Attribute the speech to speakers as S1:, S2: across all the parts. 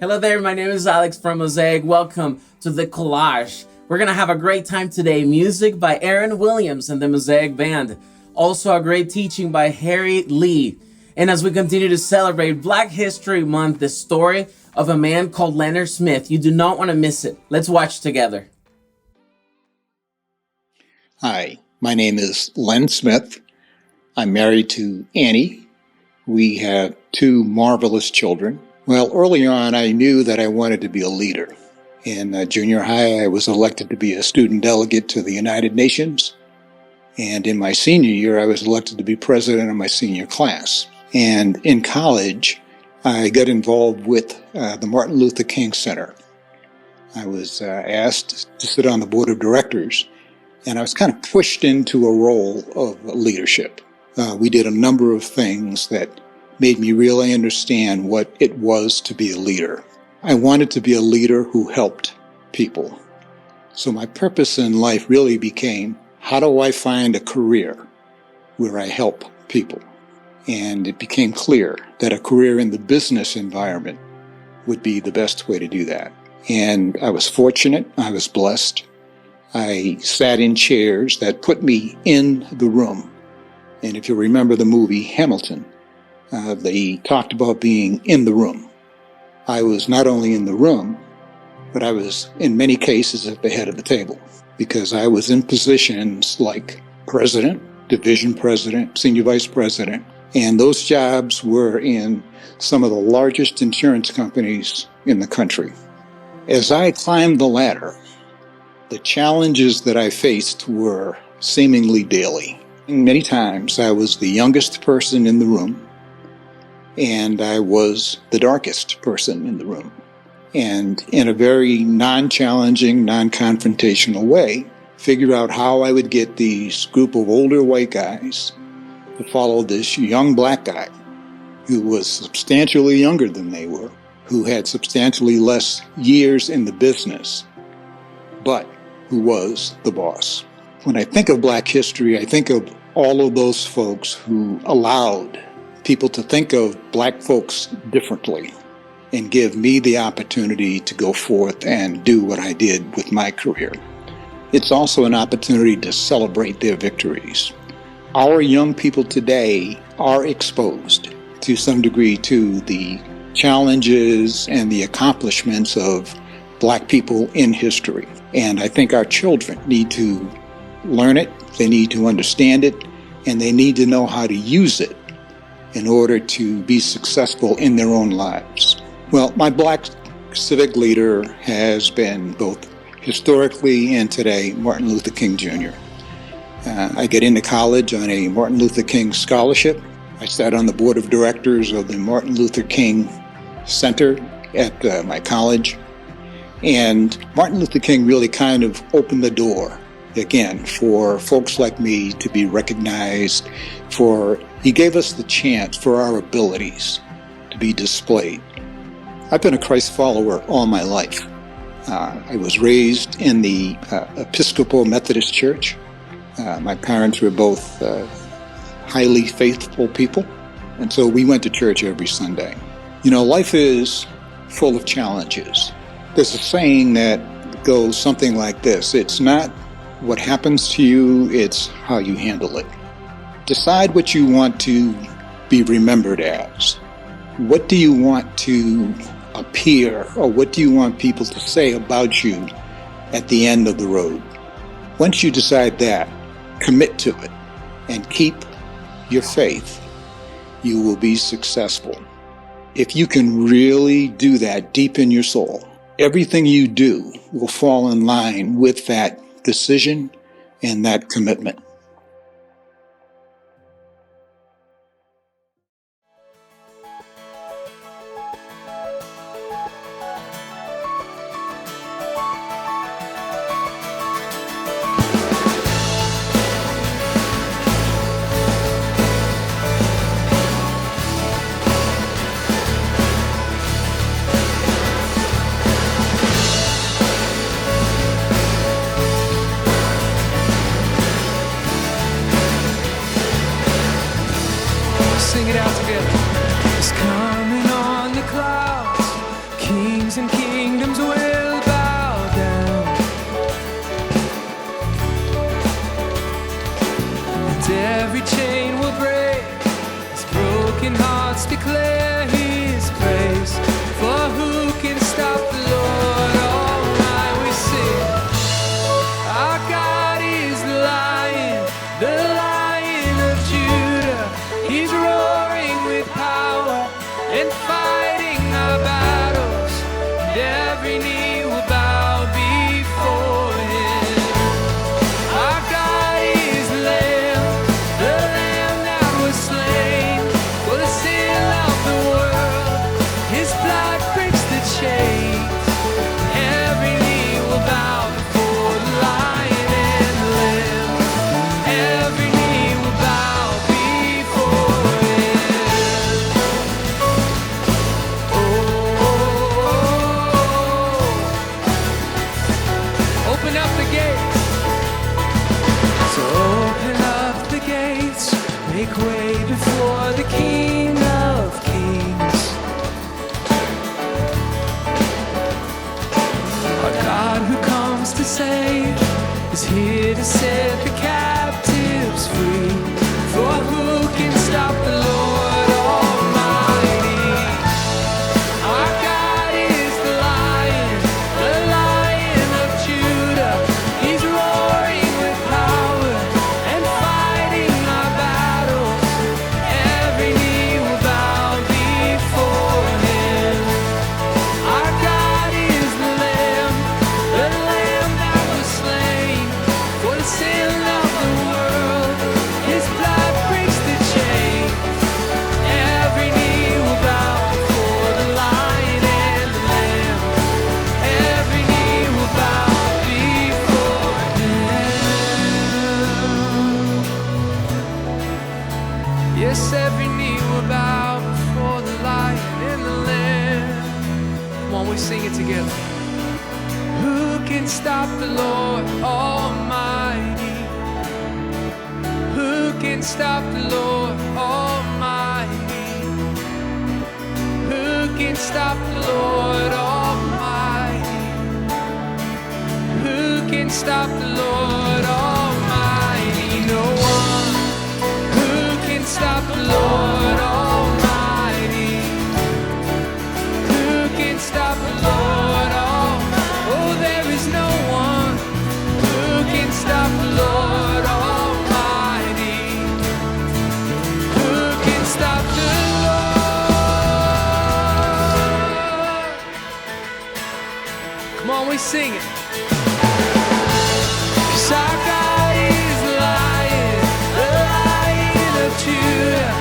S1: Hello there, my name is Alex from Mosaic. Welcome to the Collage. We're gonna have a great time today. Music by Aaron Williams and the Mosaic Band. Also a great teaching by Harry Lee. And as we continue to celebrate Black History Month, the story of a man called Leonard Smith. You do not want to miss it. Let's watch together.
S2: Hi, my name is Len Smith. I'm married to Annie. We have two marvelous children. Well, early on, I knew that I wanted to be a leader. In junior high, I was elected to be a student delegate to the United Nations. And in my senior year, I was elected to be president of my senior class. And in college, I got involved with the Martin Luther King Center. I was asked to sit on the board of directors, and I was kind of pushed into a role of leadership. We did a number of things that made me really understand what it was to be a leader. I wanted to be a leader who helped people. So my purpose in life really became, how do I find a career where I help people? And it became clear that a career in the business environment would be the best way to do that. And I was fortunate, I was blessed. I sat in chairs that put me in the room. And if you remember the movie Hamilton, they talked about being in the room. I was not only in the room, but I was in many cases at the head of the table because I was in positions like president, division president, senior vice president, and those jobs were in some of the largest insurance companies in the country. As I climbed the ladder, the challenges that I faced were seemingly daily. Many times I was the youngest person in the room, and I was the darkest person in the room. And in a very non-challenging, non-confrontational way, figure out how I would get these group of older white guys to follow this young black guy who was substantially younger than they were, who had substantially less years in the business, but who was the boss. When I think of Black history, I think of all of those folks who allowed people to think of Black folks differently and give me the opportunity to go forth and do what I did with my career. It's also an opportunity to celebrate their victories. Our young people today are exposed to some degree to the challenges and the accomplishments of Black people in history. And I think our children need to learn it, they need to understand it, and they need to know how to use it in order to be successful in their own lives. Well, my Black civic leader has been both historically and today Martin Luther King Jr. I got into college on a Martin Luther King scholarship. I sat on the board of directors of the Martin Luther King Center at my college. And Martin Luther King really kind of opened the door, again, for folks like me to be recognized, he gave us the chance for our abilities to be displayed. I've been a Christ follower all my life. I was raised in the Episcopal Methodist Church. My parents were both highly faithful people, and so we went to church every Sunday. You know, life is full of challenges. There's a saying that goes something like this: it's not what happens to you, it's how you handle it. Decide what you want to be remembered as. What do you want to appear, or what do you want people to say about you at the end of the road? Once you decide that, commit to it and keep your faith. You will be successful. If you can really do that deep in your soul, everything you do will fall in line with that decision and that commitment.
S3: Sing it out together. It's coming on the clouds. King Kings and kingdoms will bow down, and every chain will break as broken hearts declare His praise. For who can stop the Lord? All night we sing. Our God is the Lion of Judah. He's roaring with power and fighting our battles, and every knee will bow before Him. Our God is the Lamb that was slain for the sin of the world. His blood breaks the chains. Every knee will bow before the Lion and the Lamb. Every knee will bow before Him. Oh, open up the gates. So open up the gates, make way before the King of Kings. Our God who comes to save is here to set the captives free. For who can stop the Lord Almighty? Our God is the Lion of Judah. He's roaring with power and fighting our battles. Every knee will bow before Him. Our God is the Lamb that was slain for the sin of the world. His blood breaks the chains. Every knee will bow before the Lion and the Lamb. Every knee will bow before Him. Yes, every knee will bow before the Lion and the Lamb. Come on, we sing it together. Who can stop the Lord Almighty? Who can stop the Lord Almighty? Who can stop the Lord Almighty? Who can stop the Lord Almighty? No one. Who can stop the Lord Almighty? Who can stop the Lord Almighty? Oh, there is no one. Who can stop the Lord Almighty? Who can stop the Lord? Come on, we sing it. 'Cause our God is the Lion of Judah.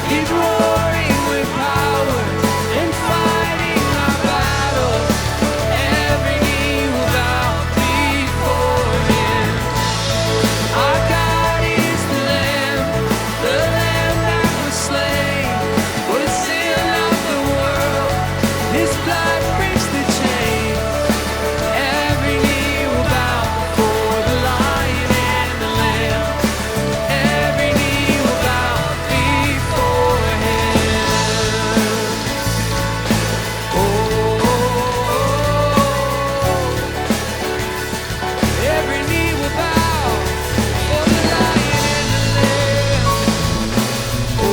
S3: He's roaring with power and fighting our battles. Every knee will bow before Him. Our God is the Lamb that was slain for the sin of the world. His blood breaks the chains. Every knee will bow before the Lion and the Lamb. Every knee will bow before Him. Oh, every knee will bow before the Lion and the Lamb. Oh.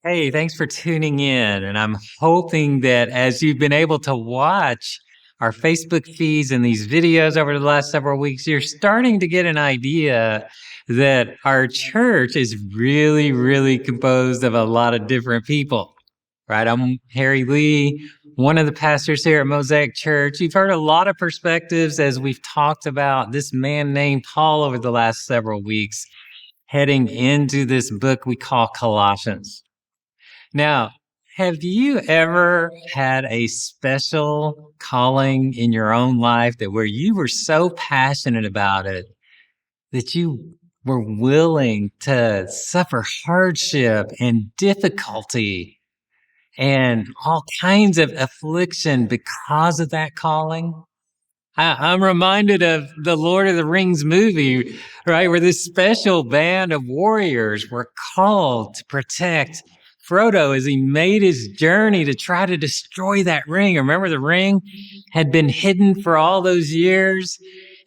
S4: Hey, thanks for tuning in. And I'm hoping that as you've been able to watch our Facebook feeds and these videos over the last several weeks, you're starting to get an idea that our church is really, really composed of a lot of different people, right? I'm Harry Lee, one of the pastors here at Mosaic Church. You've heard a lot of perspectives as we've talked about this man named Paul over the last several weeks, heading into this book we call Colossians. Now, have you ever had a special calling in your own life that where you were so passionate about it that you were willing to suffer hardship and difficulty and all kinds of affliction because of that calling. I'm reminded of the Lord of the Rings movie, right, where this special band of warriors were called to protect Frodo as he made his journey to try to destroy that ring. Remember, the ring had been hidden for all those years,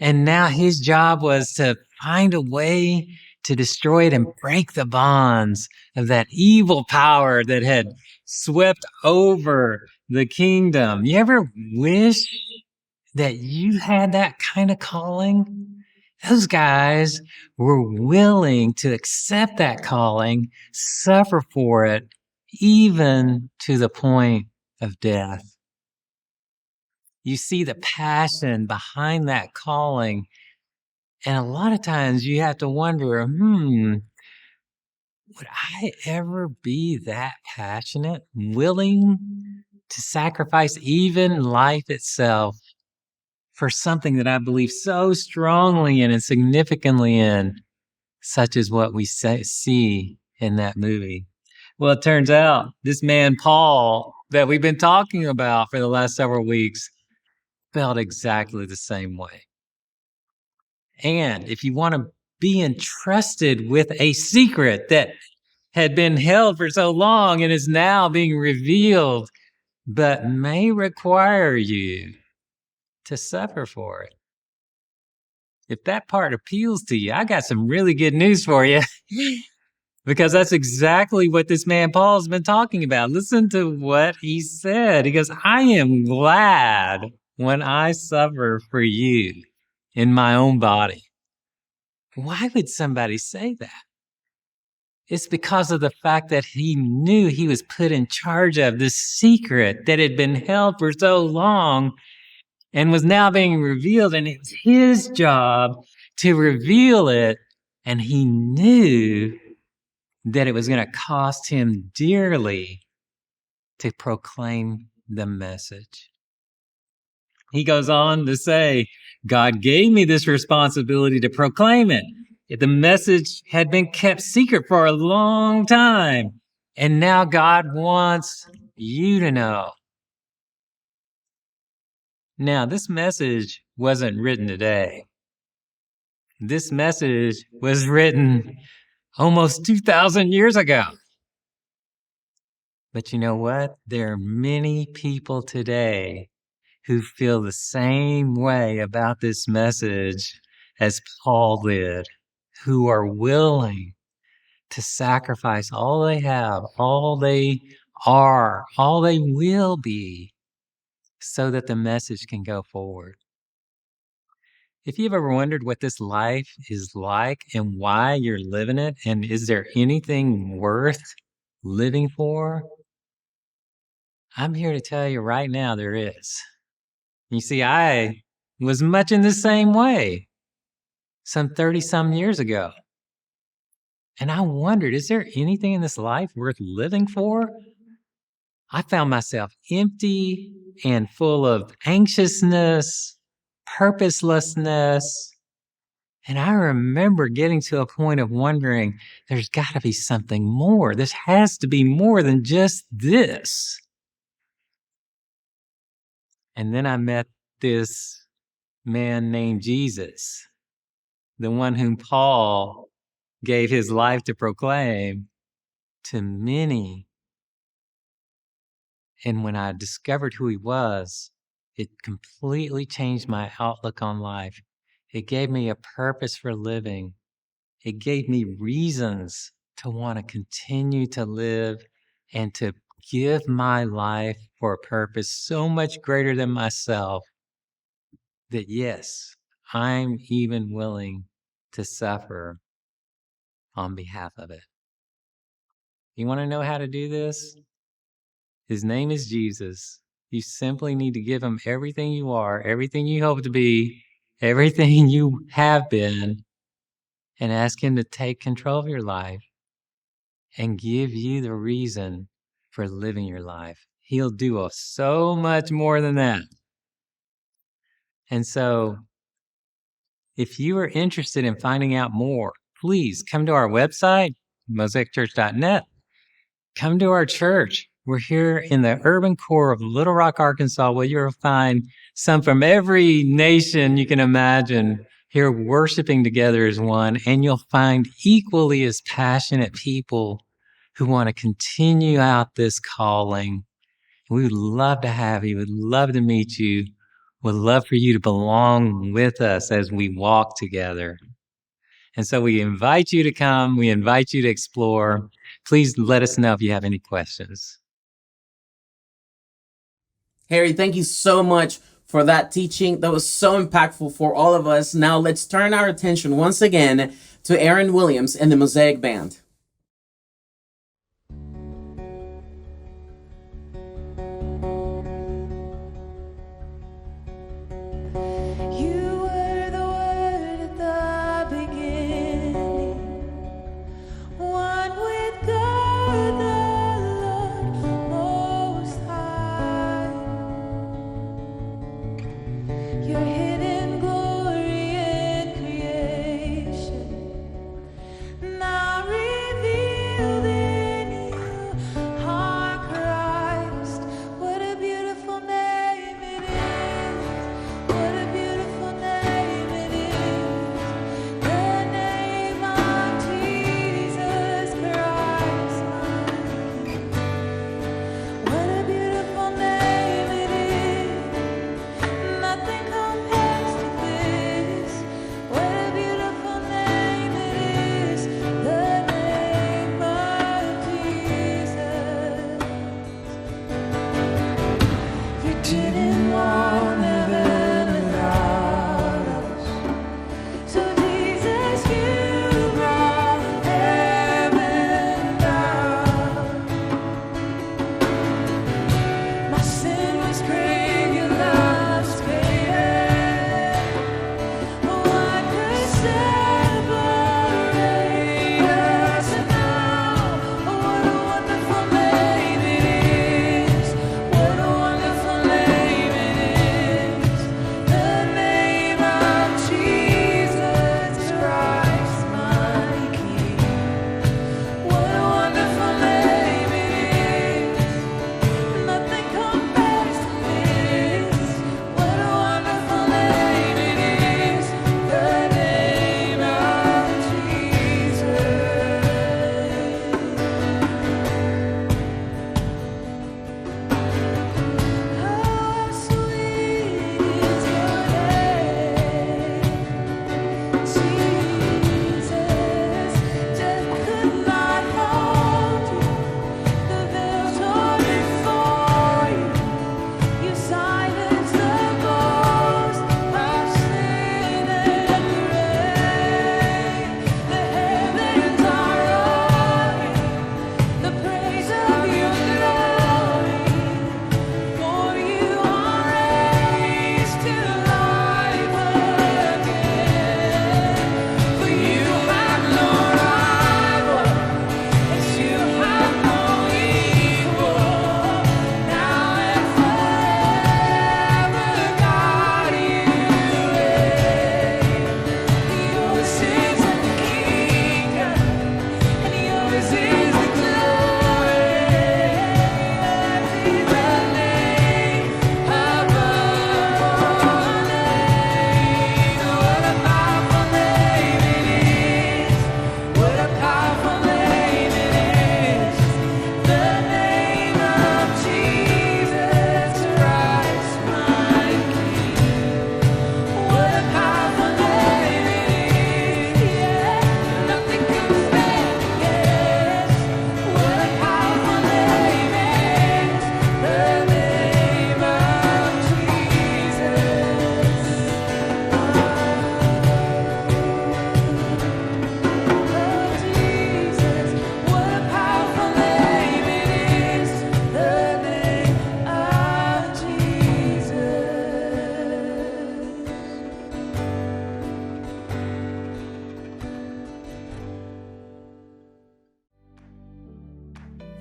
S4: and now his job was to find a way to destroy it and break the bonds of that evil power that had swept over the kingdom. You ever wish that you had that kind of calling? Those guys were willing to accept that calling, suffer for it, even to the point of death. You see the passion behind that calling, and a lot of times you have to wonder, would I ever be that passionate, willing to sacrifice even life itself for something that I believe so strongly in and significantly in, such as what we see in that movie? Well, it turns out this man, Paul, that we've been talking about for the last several weeks, felt exactly the same way. And if you want to be entrusted with a secret that had been held for so long and is now being revealed, but may require you to suffer for it, if that part appeals to you, I got some really good news for you. Because that's exactly what this man Paul's been talking about. Listen to what he said. He goes, I am glad when I suffer for you in my own body. Why would somebody say that? It's because of the fact that he knew he was put in charge of this secret that had been held for so long and was now being revealed, and it was his job to reveal it, and he knew that it was going to cost him dearly to proclaim the message. He goes on to say, God gave me this responsibility to proclaim it. The message had been kept secret for a long time, and now God wants you to know. Now, this message wasn't written today. This message was written almost 2,000 years ago. But you know what? There are many people today who feel the same way about this message as Paul did, who are willing to sacrifice all they have, all they are, all they will be, so that the message can go forward. If you've ever wondered what this life is like and why you're living it, and is there anything worth living for, I'm here to tell you right now there is. You see, I was much in the same way some 30-some years ago. And I wondered, is there anything in this life worth living for? I found myself empty and full of anxiousness, purposelessness. And I remember getting to a point of wondering, there's got to be something more. This has to be more than just this. And then I met this man named Jesus, the one whom Paul gave his life to proclaim to many. And when I discovered who he was, it completely changed my outlook on life. It gave me a purpose for living. It gave me reasons to want to continue to live and to give my life for a purpose so much greater than myself that, yes, I'm even willing to suffer on behalf of it. You want to know how to do this? His name is Jesus. You simply need to give him everything you are, everything you hope to be, everything you have been, and ask him to take control of your life and give you the reason for living your life. He'll do so much more than that. And so, if you are interested in finding out more, please come to our website, mosaicchurch.net. Come to our church. We're here in the urban core of Little Rock, Arkansas, where you'll find some from every nation you can imagine here worshiping together as one. And you'll find equally as passionate people who want to continue out this calling. We would love to have you. We'd love to meet you. We'd love for you to belong with us as we walk together. And so we invite you to come. We invite you to explore. Please let us know if you have any questions.
S1: Harry, thank you so much for that teaching. That was so impactful for all of us. Now let's turn our attention once again to Aaron Williams and the Mosaic Band.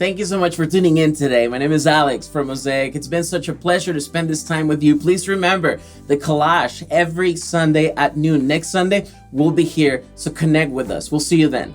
S1: Thank you so much for tuning in today. My name is Alex from Mosaic. It's been such a pleasure to spend this time with you. Please remember the collage every Sunday at noon. Next Sunday, we'll be here, so connect with us. We'll see you then.